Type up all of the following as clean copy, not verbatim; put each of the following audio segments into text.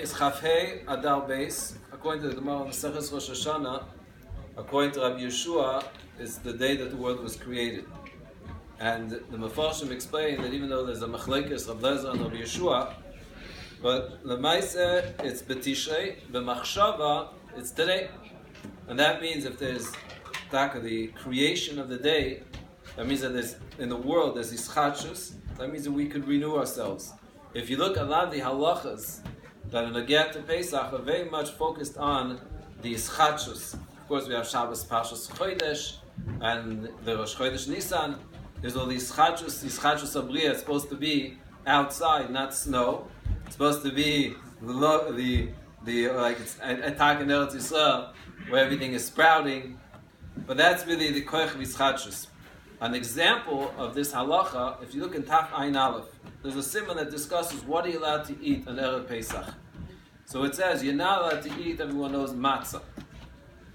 is Chafhei Adar Beis. According to the Gemara in Maseches Rosh Hashanah, according to Rabbi Yeshua, is the day that the world was created. And the Mefarshim explain that even though there's a Machlekes, Rav Lezer and Rabbi Yeshua, but Lemaise, it's B'Tishrei, B'Machshava, it's today. And that means if there's the creation of the day, that means that there's, in the world there's Ischachus, that means that we could renew ourselves. If you look at a lot of the halachas that in the get to Pesach are very much focused on the Ischachus. Of course, we have Shabbos Pashas Chodesh and the Rosh Chodesh Nisan. There's all these Ischachus Abriya. It's supposed to be outside, not snow. It's supposed to be the like it's attack in Eretz Yisrael, where everything is sprouting. But that's really the koich of Ischachus. An example of this halacha, if you look in Taf Ayin Aleph, there's a simon that discusses what are you allowed to eat on Erev Pesach. So it says you're not allowed to eat, everyone knows, matza.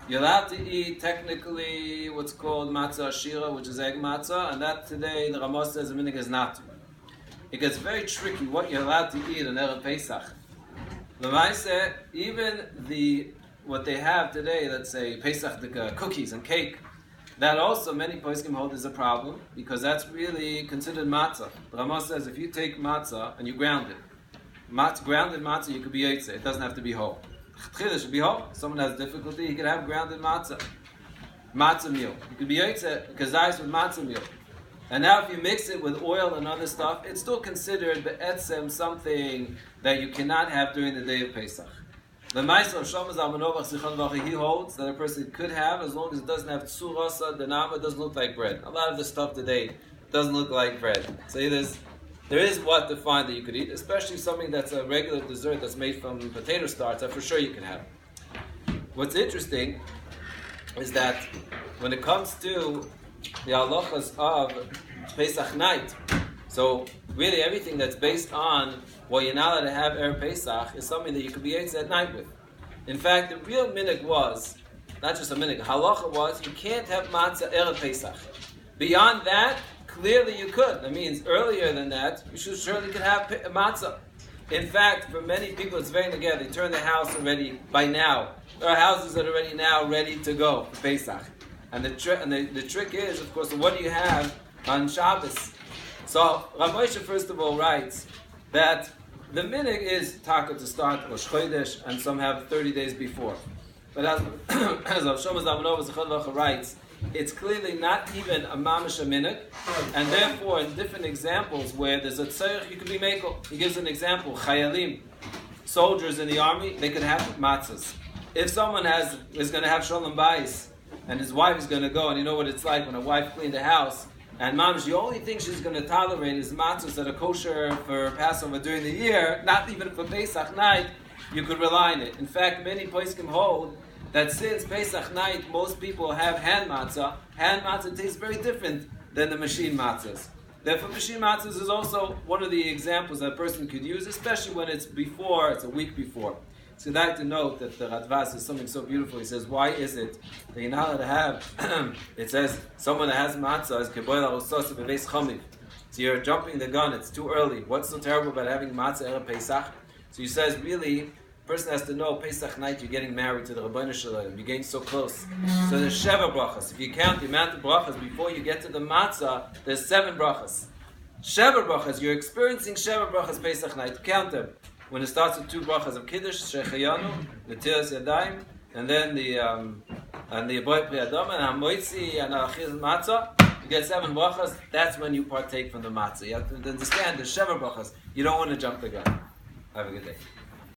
You're allowed to eat technically what's called matza ashira, which is egg matza, and that today the Ramah says the minig is not to. It gets very tricky what you're allowed to eat on Erev Pesach. Lemaise, even what they have today, let's say Pesach cookies and cake, that also many poskim hold is a problem because that's really considered matzah. The Ramah says if you take matzah and you ground it, grounded matzah, you could be yotze. It doesn't have to be whole. It should be whole. Someone has difficulty, he could have grounded matzah meal. You could be yotze kazayis with matzah meal. And now if you mix it with oil and other stuff, it's still considered be'etzem something that you cannot have during the day of Pesach. The Meister of Shlomo Zalman Auerbach, he holds that a person could have as long as it doesn't have tsurasa, the nama doesn't look like bread. A lot of the stuff today doesn't look like bread. So there is what to find that you could eat, especially something that's a regular dessert that's made from potato starch that for sure you can have. What's interesting is that when it comes to the halachas of Pesach night, so really everything that's based on what you're not allowed to have Erev Pesach is something that you could be ate at night with. In fact, the real minhag was, not just a minhag, halacha was, you can't have matzah Erev Pesach. Beyond that, clearly you could. That means earlier than that, you surely could have matzah. In fact, for many people it's very neged. They turn their house already by now. There are houses that are already now ready to go for Pesach. And the trick is, of course, what do you have on Shabbos? So Rav Moshe first of all writes that the minhag is taka to start Rosh Chodesh, and some have 30 days before. But as Rav Shlomo Zalman Auerbach writes, it's clearly not even a mamash minhag, and therefore in different examples where there's a tzarech, you could be mekel. He gives an example: chayalim, soldiers in the army, they could have matzahs. If someone is going to have shalom bayis, and his wife is going to go, and you know what it's like when a wife cleaned the house, and mamash, the only thing she's going to tolerate is matzahs that are kosher for Passover during the year, not even for Pesach night, you could rely on it. In fact, many poskim hold that since Pesach night, most people have hand matzah tastes very different than the machine matzahs. Therefore, machine matzahs is also one of the examples that a person could use, especially when it's a week before. So I'd like to note that the Radva says something so beautiful. He says, why is it that you're not allowed to have, it says, someone that has matzah is keboila osos beveis chomiv. So you're jumping the gun, it's too early. What's so terrible about having matzah Erev Pesach? So he says, really, a person has to know, Pesach night, you're getting married to the Rabbeinu Shalom. You're getting so close. So there's Sheva brachas. If you count the amount of brachas before you get to the matzah, there's 7 brachas. Sheva brachas, you're experiencing Sheva brachas Pesach night. Count them. When it starts with 2 brachas of Kiddush, Shechayanu, the Tiras Yadayim, and then the Aboy Pri Adam, and Hamoitzi, and Achiz Matzah, you get 7 brachas, that's when you partake from the matzah. You have to understand the Sheva brachas. You don't want to jump the gun. Have a good day.